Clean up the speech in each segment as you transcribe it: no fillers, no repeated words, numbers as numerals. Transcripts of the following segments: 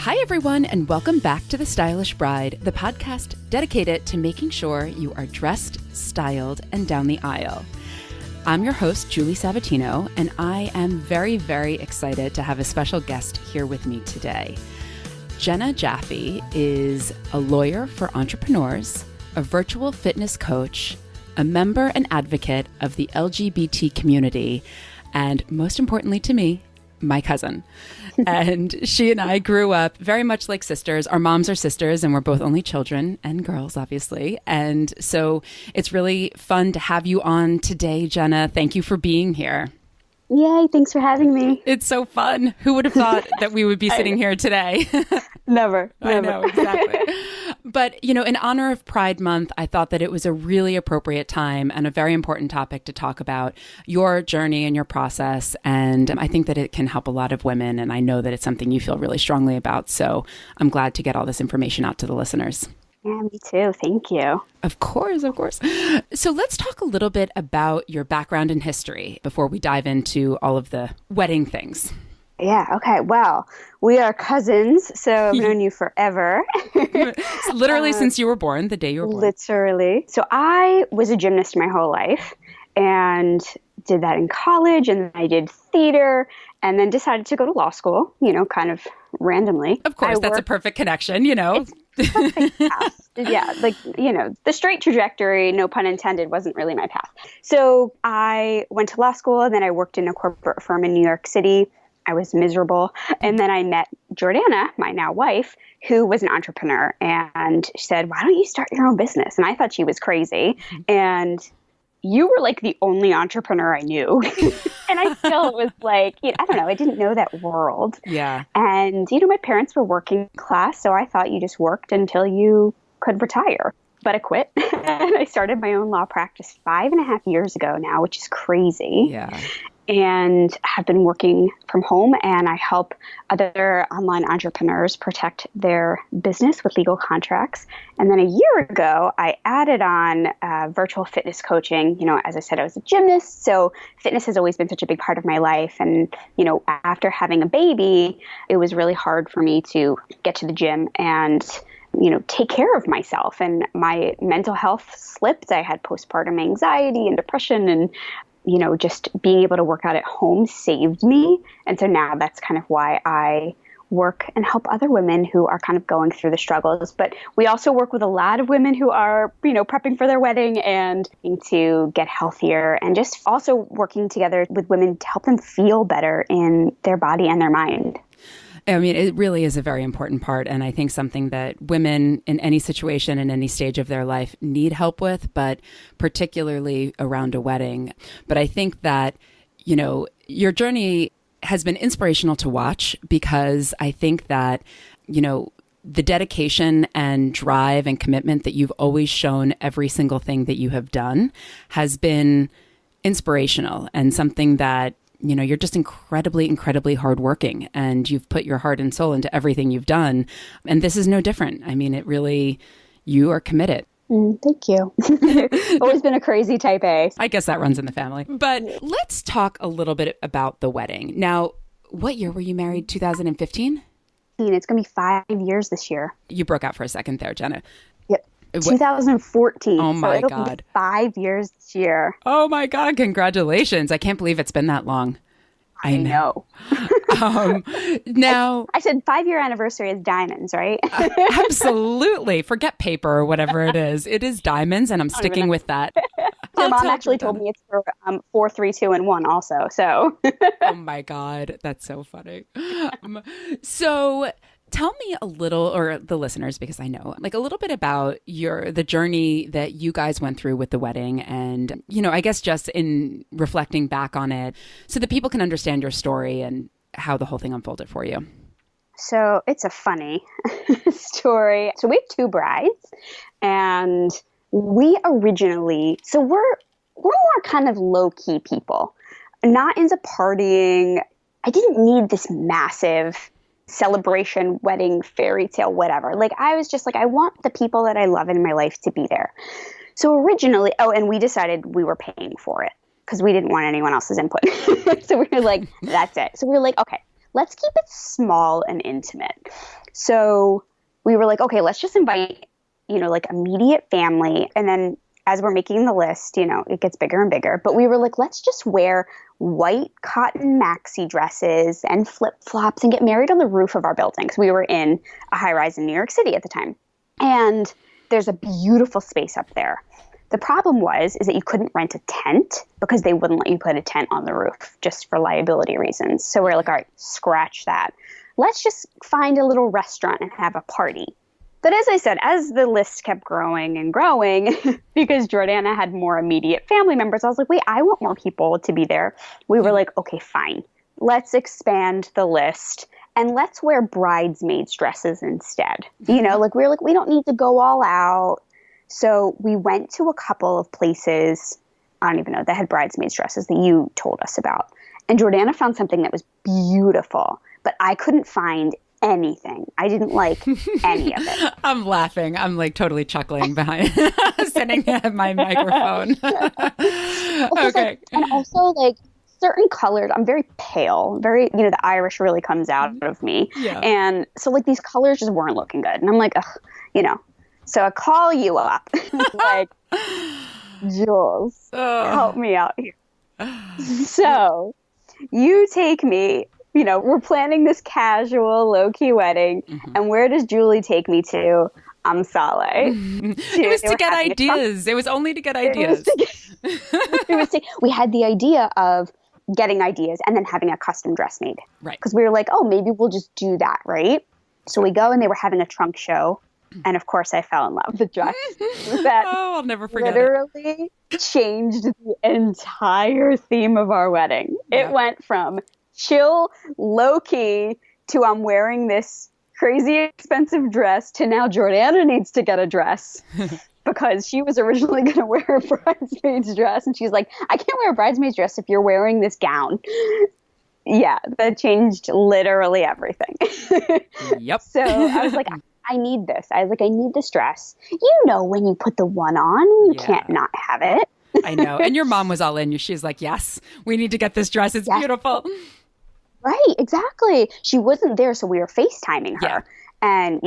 Hi, everyone, and welcome back to The Stylish Bride, the podcast dedicated to making sure you are dressed, styled, and down the aisle. I'm your host, Julie Sabatino, and I am very, very excited to have a special guest here with me today. Gena Jaffe is a lawyer for entrepreneurs, a virtual fitness coach, a member and advocate of the LGBT community, and most importantly to me, my cousin. And she and I grew up very much like sisters. Our moms are sisters, and we're both only children and girls, obviously. And so it's really fun to have you on today, Gena. Thank you for being here. Yay, thanks for having me. It's so fun. Who would have thought that we would be sitting here today? Never. I know, exactly. But, you know, in honor of Pride Month, I thought that it was a really appropriate time and a very important topic to talk about your journey and your process. And I think that it can help a lot of women. And I know that it's something you feel really strongly about. So I'm glad to get all this information out to the listeners. Yeah, me too. Thank you. Of course, of course. So let's talk a little bit about your background and history before we dive into all of the wedding things. Yeah. Okay. Well, we are cousins, so I've known you forever. Literally since you were born, the day you were born. Literally. So I was a gymnast my whole life and did that in college, and I did theater, and then decided to go to law school, you know, kind of randomly. Of course, that's a perfect connection, you know. Perfect path. Yeah, like, you know, the straight trajectory, no pun intended, wasn't really my path. So I went to law school, and then I worked in a corporate firm in New York City. I was miserable. And then I met Jordana, my now wife, who was an entrepreneur, and she said, why don't you start your own business? And I thought she was crazy. And you were like the only entrepreneur I knew. And I still was like, you know, I don't know, I didn't know that world. Yeah. And, you know, my parents were working class, so I thought you just worked until you could retire. But I quit. And I started my own law practice 5.5 years ago now, which is crazy. Yeah. And have been working from home, and I help other online entrepreneurs protect their business with legal contracts. And then a year ago, I added on virtual fitness coaching. You know, as I said, I was a gymnast, so fitness has always been such a big part of my life. And, you know, after having a baby, it was really hard for me to get to the gym and, you know, take care of myself. And my mental health slipped. I had postpartum anxiety and depression, and you know, just being able to work out at home saved me. And so now that's kind of why I work and help other women who are kind of going through the struggles. But we also work with a lot of women who are, you know, prepping for their wedding and need to get healthier, and just also working together with women to help them feel better in their body and their mind. I mean, it really is a very important part. And I think something that women in any situation, in any stage of their life, need help with, but particularly around a wedding. But I think that, you know, your journey has been inspirational to watch, because I think that, you know, the dedication and drive and commitment that you've always shown every single thing that you have done has been inspirational, and something that, you know, you're just incredibly, incredibly hardworking, and you've put your heart and soul into everything you've done. And this is no different. I mean, it really, you are committed. Thank you. Always been a crazy type A. I guess that runs in the family. But let's talk a little bit about the wedding. Now, what year were you married? 2015? It's going to be 5 years this year. You broke out for a second there, Gena. Yep. 2014. Oh my so God. Be 5 years this year. Oh my God. Congratulations. I can't believe it's been that long. I know. Now, I said 5-year anniversary is diamonds, right? Absolutely. Forget paper or whatever it is. It is diamonds, and I'm sticking with that. My mom actually told me it's for 4, 3, 2, and 1 also. So. Oh my God. That's so funny. So tell me a little, or the listeners, because I know, like, a little bit about the journey that you guys went through with the wedding, and, you know, I guess just in reflecting back on it, so that people can understand your story and how the whole thing unfolded for you. So it's a funny story. So we have 2 brides, and we originally, so we're more kind of low key people, not into partying. I didn't need this massive celebration, wedding, fairy tale, whatever. Like, I was just like, I want the people that I love in my life to be there. So originally, and we decided we were paying for it because we didn't want anyone else's input. So we were like, that's it. So we were like, okay, let's keep it small and intimate. So we were like, okay, let's just invite, like immediate family. And then as we're making the list, it gets bigger and bigger. But we were like, let's just wear white cotton maxi dresses and flip-flops and get married on the roof of our building. Because we were in a high-rise in New York City at the time. And there's a beautiful space up there. The problem is that you couldn't rent a tent because they wouldn't let you put a tent on the roof just for liability reasons. So we're like, all right, scratch that. Let's just find a little restaurant and have a party. But as I said, as the list kept growing and growing, because Jordana had more immediate family members, I was like, wait, I want more people to be there. We were like, okay, fine. Let's expand the list and let's wear bridesmaids dresses instead. We were like, we don't need to go all out. So we went to a couple of places, I don't even know, that had bridesmaids dresses that you told us about. And Jordana found something that was beautiful, but I couldn't find anything. I didn't like any of it. I'm laughing. I'm like totally chuckling behind, sitting at my microphone. Okay. And also like certain colors, I'm very pale, very, the Irish really comes out of me. Yeah. And so like these colors just weren't looking good. And I'm like, ugh, So I call you up, like, Jules, help me out here. So you take me, we're planning this casual, low-key wedding. Mm-hmm. And where does Julie take me to? Sale. It was to get ideas. It was only to get ideas. We had the idea of getting ideas and then having a custom dress made. Right. Because we were like, oh, maybe we'll just do that, right? So we go and they were having a trunk show. And of course, I fell in love with the dress. That I'll never forget literally changed the entire theme of our wedding. Yeah. It went from chill, low-key to I'm wearing this crazy expensive dress to now Jordana needs to get a dress because she was originally going to wear a bridesmaid's dress. And she's like, I can't wear a bridesmaid's dress if you're wearing this gown. Yeah, that changed literally everything. Yep. So I was like, I need this. I was like, I need this dress. When you put the one on, you can't not have it. I know. And your mom was all in. She's like, yes, we need to get this dress. It's beautiful. Right. Exactly. She wasn't there. So we were FaceTiming her. Yeah. And,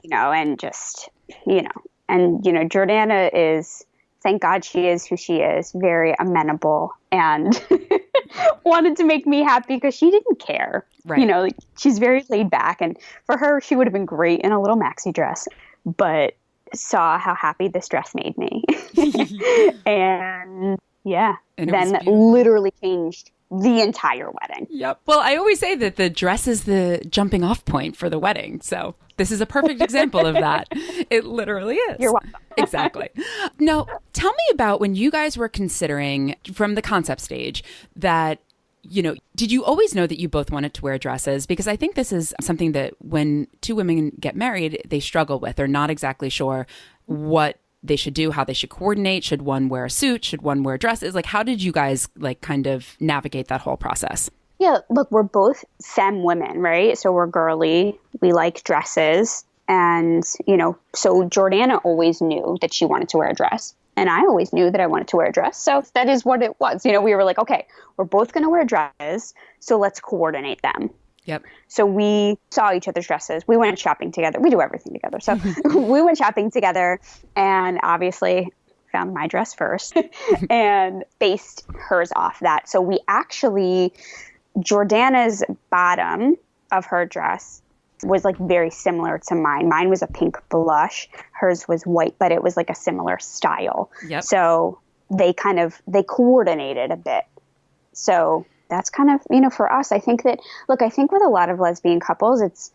Jordana is, thank God she is who she is, very amenable and wanted to make me happy because she didn't care. Right. She's very laid back. And for her, she would have been great in a little maxi dress, but saw how happy this dress made me. And then that literally changed the entire wedding. Yep. Well, I always say that the dress is the jumping off point for the wedding. So this is a perfect example of that. It literally is. You're welcome. Exactly. Now, tell me about when you guys were considering from the concept stage that, did you always know that you both wanted to wear dresses? Because I think this is something that when two women get married, they struggle with. They're not exactly sure what they should do, how they should coordinate. Should one wear a suit? Should one wear dresses? Like, how did you guys kind of navigate that whole process? Yeah, look, we're both femme women, right? So we're girly. We like dresses. And, so Jordana always knew that she wanted to wear a dress. And I always knew that I wanted to wear a dress. So that is what it was. We were like, okay, we're both going to wear dresses. So let's coordinate them. Yep. So we saw each other's dresses. We went shopping together. We do everything together. So we went shopping together and obviously found my dress first and based hers off that. So we actually, Jordana's bottom of her dress was like very similar to mine. Mine was a pink blush. Hers was white, but it was like a similar style. Yep. So they coordinated a bit. So that's kind of, for us, I think that, with a lot of lesbian couples, it's,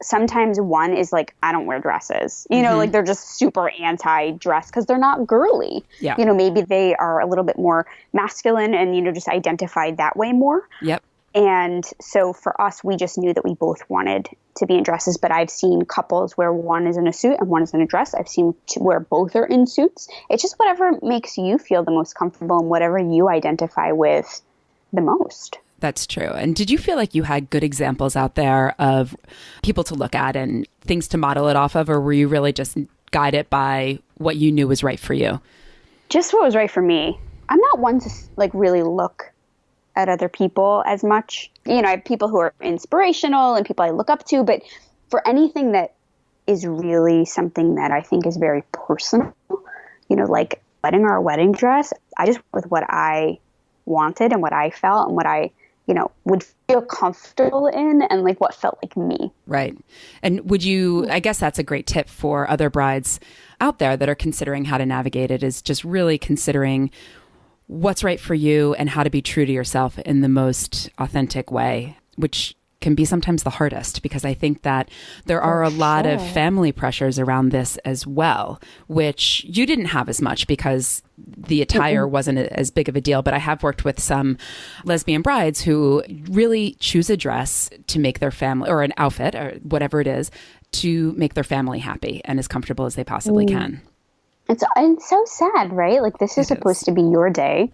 sometimes one is like, I don't wear dresses, like they're just super anti-dress because they're not girly. Yeah. Maybe they are a little bit more masculine and, just identified that way more. Yep. And so for us, we just knew that we both wanted to be in dresses, but I've seen couples where one is in a suit and one is in a dress. I've seen where both are in suits. It's just whatever makes you feel the most comfortable and whatever you identify with the most. That's true. And did you feel like you had good examples out there of people to look at and things to model it off of, or were you really just guided by what you knew was right for you? Just what was right for me. I'm not one to really look at other people as much. I have people who are inspirational and people I look up to, but for anything that is really something that I think is very personal, like wedding or a wedding dress, I just went with what I wanted and what I felt and what I would feel comfortable in and like what felt like me. Right. And I guess that's a great tip for other brides out there that are considering how to navigate it, is just really considering what's right for you and how to be true to yourself in the most authentic way, which can be sometimes the hardest, because I think that there are a lot of family pressures around this as well, which you didn't have as much because the attire wasn't as big of a deal. But I have worked with some lesbian brides who really choose a dress to make their family, or an outfit or whatever it is, to make their family happy and as comfortable as they possibly can. It's so sad, right? Like, this is supposed to be your day.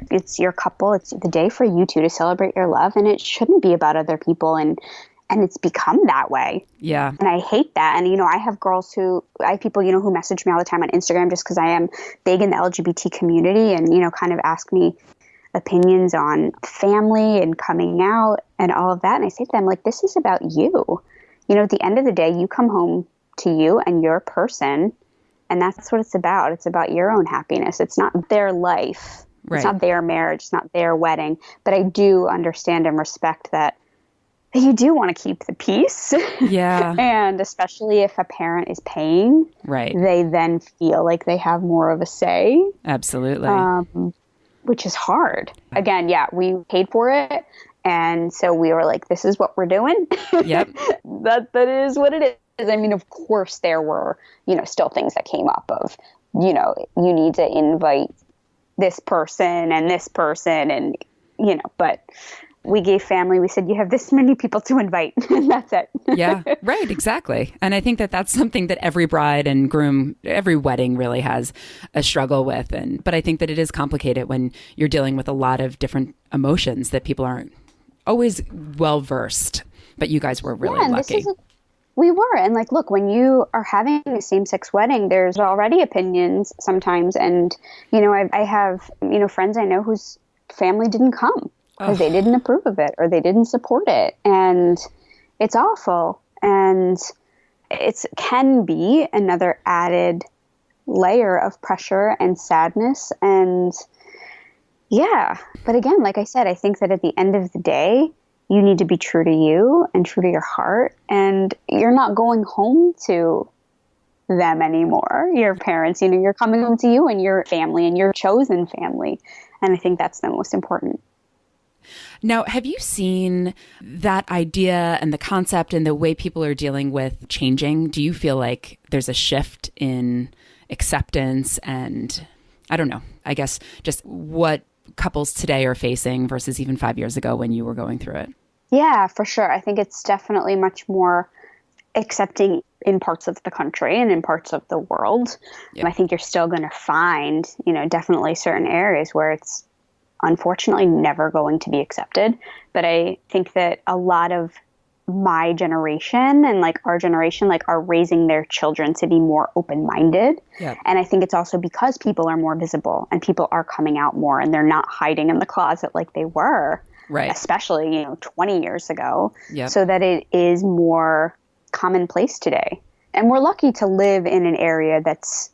It's your couple. It's the day for you two to celebrate your love, and it shouldn't be about other people. And it's become that way. Yeah. And I hate that. And, I have people, who message me all the time on Instagram just because I am big in the LGBT community and, kind of ask me opinions on family and coming out and all of that. And I say to them, like, this is about you. At the end of the day, you come home to you and your person, and that's what it's about. It's about your own happiness. It's not their life. Right. It's not their marriage. It's not their wedding. But I do understand and respect that you do want to keep the peace. Yeah. And especially if a parent is paying, right, they then feel like they have more of a say. Absolutely. Which is hard. Again, we paid for it. And so we were like, this is what we're doing. Yep. That is what it is. I mean, of course, there were, still things that came up of, you need to invite this person and, but we gave family, we said, you have this many people to invite, and that's it. Yeah, right, exactly. And I think that that's something that every bride and groom, every wedding really has a struggle with. But I think that it is complicated when you're dealing with a lot of different emotions that people aren't always well versed, but you guys were really lucky. We were. And like, look, when you are having a same-sex wedding, there's already opinions sometimes. And, I have, friends I know whose family didn't come because they didn't approve of it or they didn't support it. And it's awful. And it can be another added layer of pressure and sadness. And but again, like I said, I think that at the end of the day, you need to be true to you and true to your heart. And you're not going home to them anymore, your parents. You're coming home to you and your family and your chosen family. And I think that's the most important. Now, have you seen that idea and the concept and the way people are dealing with changing? Do you feel like there's a shift in acceptance and, I don't know, I guess just what couples today are facing versus even 5 years ago when you were going through it? Yeah, for sure. I think it's definitely much more accepting in parts of the country and in parts of the world. Yep. I think you're still going to find, definitely certain areas where it's unfortunately never going to be accepted. But I think that a lot of my generation and like our generation, like are raising their children to be more open-minded. Yep. And I think it's also because people are more visible and people are coming out more and they're not hiding in the closet like they were. Right. Especially, 20 years ago, yep. So that it is more commonplace today. And we're lucky to live in an area that's,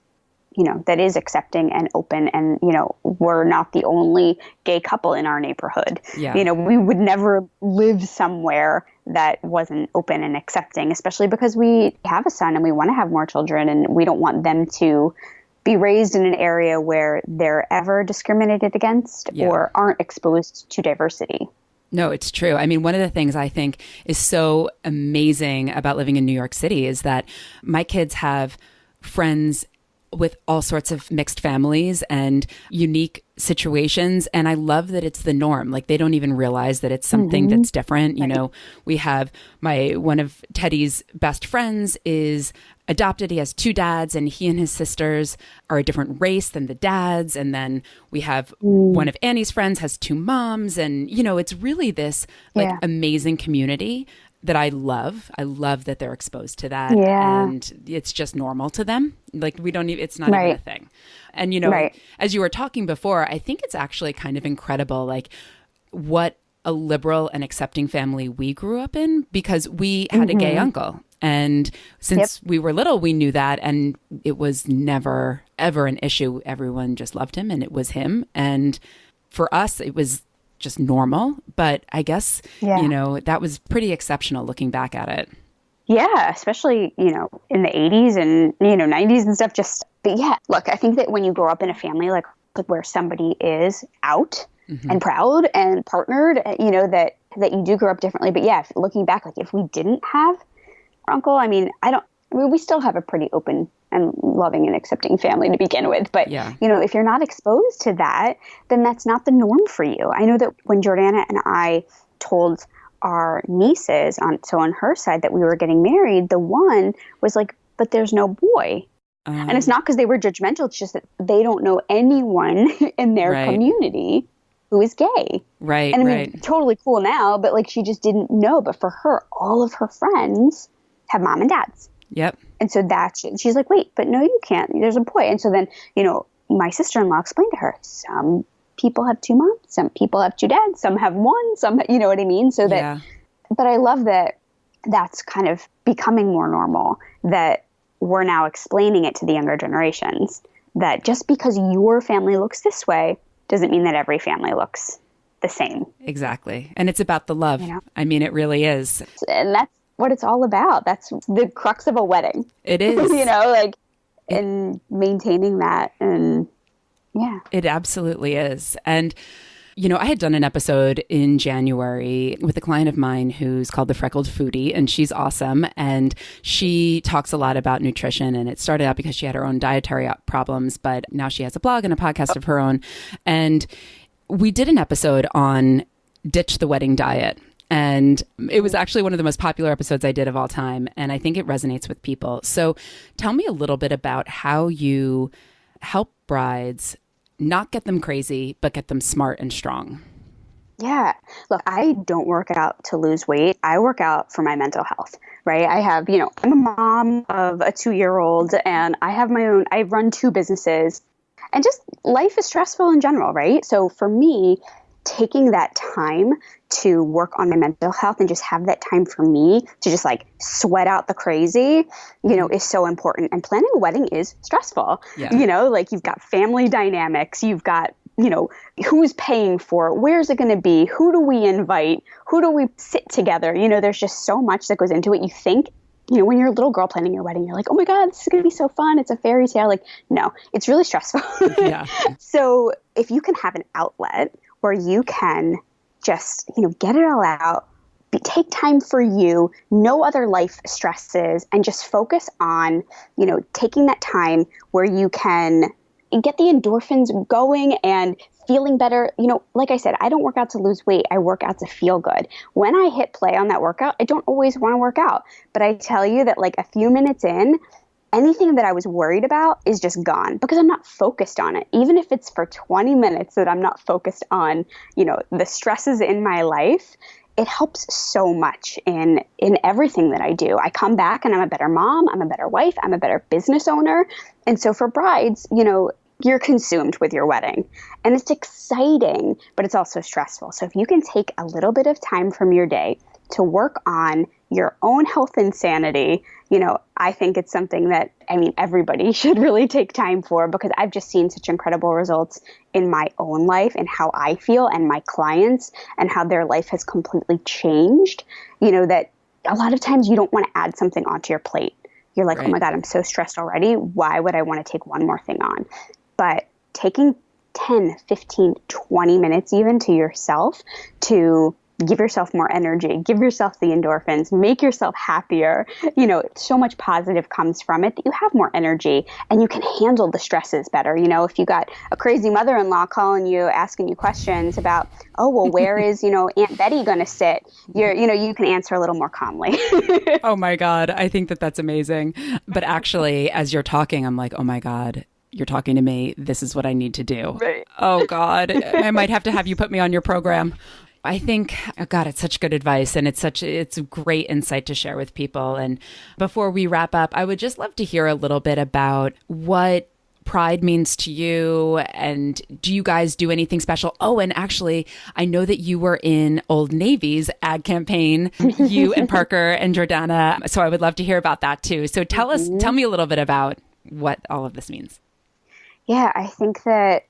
that is accepting and open. And, we're not the only gay couple in our neighborhood. Yeah. We would never live somewhere that wasn't open and accepting, especially because we have a son and we want to have more children and we don't want them to be raised in an area where they're ever discriminated against or aren't exposed to diversity. No, it's true. I mean, one of the things I think is so amazing about living in New York City is that my kids have friends with all sorts of mixed families and unique situations. And I love that it's the norm. Like they don't even realize that it's something that's different. We have one of Teddy's best friends is adopted. He has two dads and he and his sisters are a different race than the dads. And then we have one of Annie's friends has two moms. And, it's really this amazing community that I love. I love that they're exposed to that. Yeah. And it's just normal to them. Like it's not even a thing. And, as you were talking before, I think it's actually kind of incredible. Like what a liberal and accepting family we grew up in, because we had a gay uncle. And since we were little, we knew that. And it was never, ever an issue. Everyone just loved him and it was him. And for us, it was just normal. But I guess, that was pretty exceptional looking back at it. Yeah, especially, in the 80s and, 90s and stuff. But yeah, look, I think that when you grow up in a family like where somebody is out and proud and partnered, that you do grow up differently. But yeah, looking back, like if we didn't have our uncle, we still have a pretty open and loving and accepting family to begin with. But, if you're not exposed to that, then that's not the norm for you. I know that when Jordana and I told our nieces on her side that we were getting married, the one was like, but there's no boy. And it's not because they were judgmental. It's just that they don't know anyone in their community who is gay. Right. And totally cool now, but like she just didn't know. But for her, all of her friends have mom and dads. Yep. And so she's like, wait, but no, you can't. There's a boy. And so then, my sister-in-law explained to her, some people have two moms, some people have two dads, some have one, some, you know what I mean? So that, but I love that that's kind of becoming more normal, that we're now explaining it to the younger generations, that just because your family looks this way doesn't mean that every family looks the same. Exactly. And it's about the love. It really is. And that's what it's all about. That's the crux of a wedding. It is. And maintaining that. And yeah. It absolutely is. And, I had done an episode in January with a client of mine who's called the Freckled Foodie, and she's awesome. And she talks a lot about nutrition. And it started out because she had her own dietary problems, but now she has a blog and a podcast of her own. And we did an episode on Ditch the Wedding Diet. And it was actually one of the most popular episodes I did of all time. And I think it resonates with people. So tell me a little bit about how you help brides not get them crazy, but get them smart and strong. Yeah. Look, I don't work out to lose weight. I work out for my mental health, right? I have, I'm a mom of a 2-year-old and I run 2 businesses, and just life is stressful in general, right? So for me, taking that time to work on my mental health and just have that time for me to just like sweat out the crazy, is so important. And planning a wedding is stressful. Yeah. Like you've got family dynamics, you've got, who's paying for it, where's it going to be, who do we invite, who do we sit together? There's just so much that goes into it. You think, when you're a little girl planning your wedding, you're like, oh my God, this is going to be so fun. It's a fairy tale. Like, no, it's really stressful. Yeah. So if you can have an outlet where you can just, get it all out, take time for you, no other life stresses, and just focus on, taking that time where you can get the endorphins going and feeling better. Like I said, I don't work out to lose weight. I work out to feel good. When I hit play on that workout, I don't always want to work out, but I tell you that like a few minutes in, anything that I was worried about is just gone because I'm not focused on it. Even if it's for 20 minutes that I'm not focused on, the stresses in my life, it helps so much in everything that I do. I come back and I'm a better mom, I'm a better wife, I'm a better business owner. And so for brides, you're consumed with your wedding and it's exciting, but it's also stressful. So if you can take a little bit of time from your day to work on your own health and sanity, I think it's something that, everybody should really take time for, because I've just seen such incredible results in my own life and how I feel and my clients and how their life has completely changed, that a lot of times you don't want to add something onto your plate. You're like, right. Oh my God, I'm so stressed already. Why would I want to take one more thing on? But taking 10, 15, 20 minutes even to yourself to give yourself more energy, give yourself the endorphins, make yourself happier. So much positive comes from it that you have more energy and you can handle the stresses better. If you got a crazy mother-in-law calling you, asking you questions about, oh, well, where is, Aunt Betty going to sit? You can answer a little more calmly. Oh my God. I think that that's amazing. But actually, as you're talking, I'm like, oh my God, you're talking to me. This is what I need to do. Right. Oh God. I might have to have you put me on your program. I think, oh God, it's such good advice and it's a great insight to share with people. And before we wrap up, I would just love to hear a little bit about what Pride means to you, and do you guys do anything special? Oh, and actually, I know that you were in Old Navy's ad campaign, you and Parker and Jordana. So I would love to hear about that too. So tell me a little bit about what all of this means. Yeah, I think that,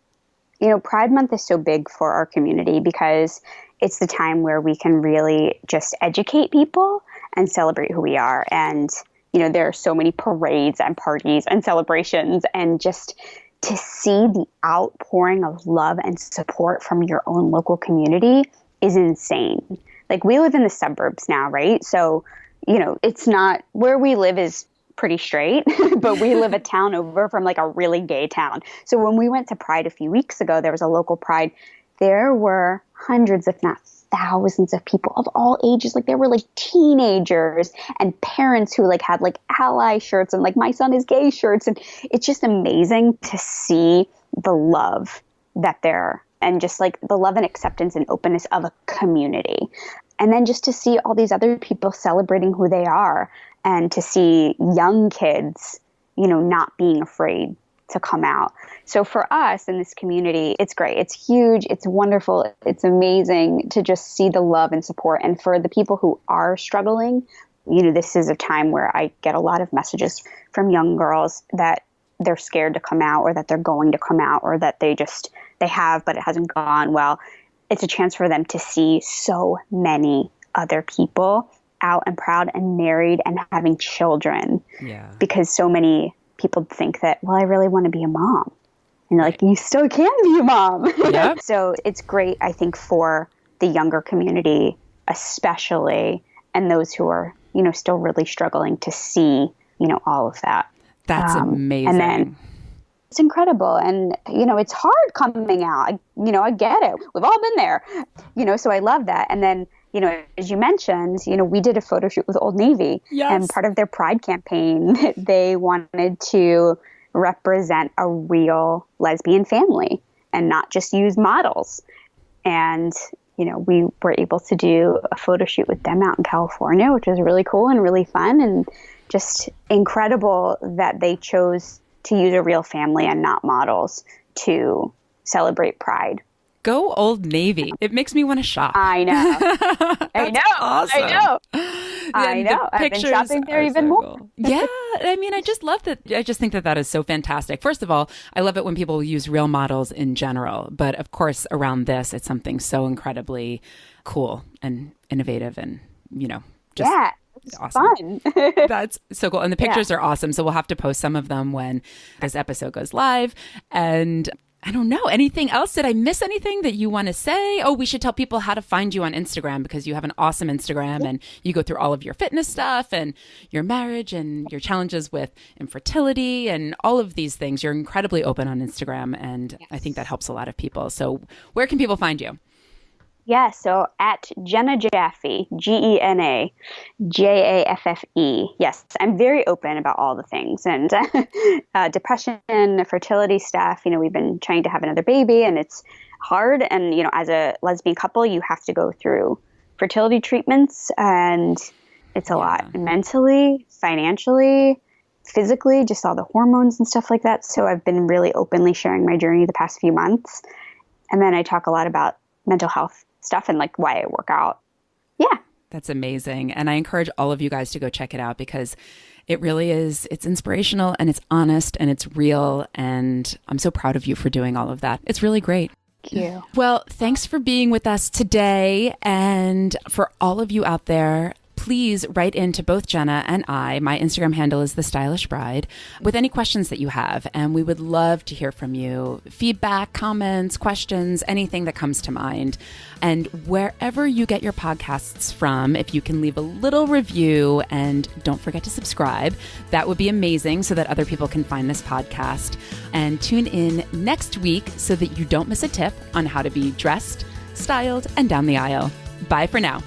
Pride Month is so big for our community because it's the time where we can really just educate people and celebrate who we are. And, there are so many parades and parties and celebrations, and just to see the outpouring of love and support from your own local community is insane. Like, we live in the suburbs now, right? So, it's not where we live is pretty straight, but we live a town over from like a really gay town. So when we went to Pride a few weeks ago, there was a local Pride. There were hundreds, if not thousands of people of all ages. Like, there were like teenagers and parents who like had like ally shirts and like my son is gay shirts. And it's just amazing to see the love that there, and just like the love and acceptance and openness of a community. And then just to see all these other people celebrating who they are, and to see young kids, not being afraid to come out. So for us in this community, it's great. It's huge. It's wonderful. It's amazing to just see the love and support. And for the people who are struggling, this is a time where I get a lot of messages from young girls that they're scared to come out, or that they're going to come out, or that they have, but it hasn't gone well. It's a chance for them to see so many other people out and proud and married and having children. Yeah. Because so many people think that, well, I really want to be a mom. And like, you still can be a mom. Yep. So it's great, I think, for the younger community, especially, and those who are, still really struggling to see, all of that. That's amazing. And then it's incredible. And, it's hard coming out. I get it. We've all been there, so I love that. And then, as you mentioned, we did a photo shoot with Old Navy. Yes. And part of their Pride campaign, they wanted to represent a real lesbian family and not just use models. And, we were able to do a photo shoot with them out in California, which was really cool and really fun, and just incredible that they chose to use a real family and not models to celebrate Pride. Go Old Navy. It makes me want to shop. I know. I know. Awesome. I know. I've been shopping there even more. Cool. Yeah. I mean, I just love that. I just think that is so fantastic. First of all, I love it when people use real models in general. But of course, around this, it's something so incredibly cool and innovative and, just awesome. Fun. That's so cool. And the pictures are awesome. So we'll have to post some of them when this episode goes live. And I don't know. Anything else? Did I miss anything that you want to say? Oh, we should tell people how to find you on Instagram, because you have an awesome Instagram and you go through all of your fitness stuff and your marriage and your challenges with infertility and all of these things. You're incredibly open on Instagram, and I think that helps a lot of people. So where can people find you? Yeah, so at Gena Jaffe, Gena Jaffe. Yes, I'm very open about all the things. And depression, fertility stuff, we've been trying to have another baby, and it's hard. And, as a lesbian couple, you have to go through fertility treatments, and it's a lot mentally, financially, physically, just all the hormones and stuff like that. So I've been really openly sharing my journey the past few months. And then I talk a lot about mental health stuff and like why I work out. Yeah. That's amazing. And I encourage all of you guys to go check it out, because it really is, it's inspirational and it's honest and it's real. And I'm so proud of you for doing all of that. It's really great. Thank you. Well, thanks for being with us today. And for all of you out there, please write in to both Gena and I. My Instagram handle is The Stylish Bride, with any questions that you have. And we would love to hear from you. Feedback, comments, questions, anything that comes to mind. And wherever you get your podcasts from, if you can leave a little review and don't forget to subscribe, that would be amazing so that other people can find this podcast. And tune in next week so that you don't miss a tip on how to be dressed, styled, and down the aisle. Bye for now.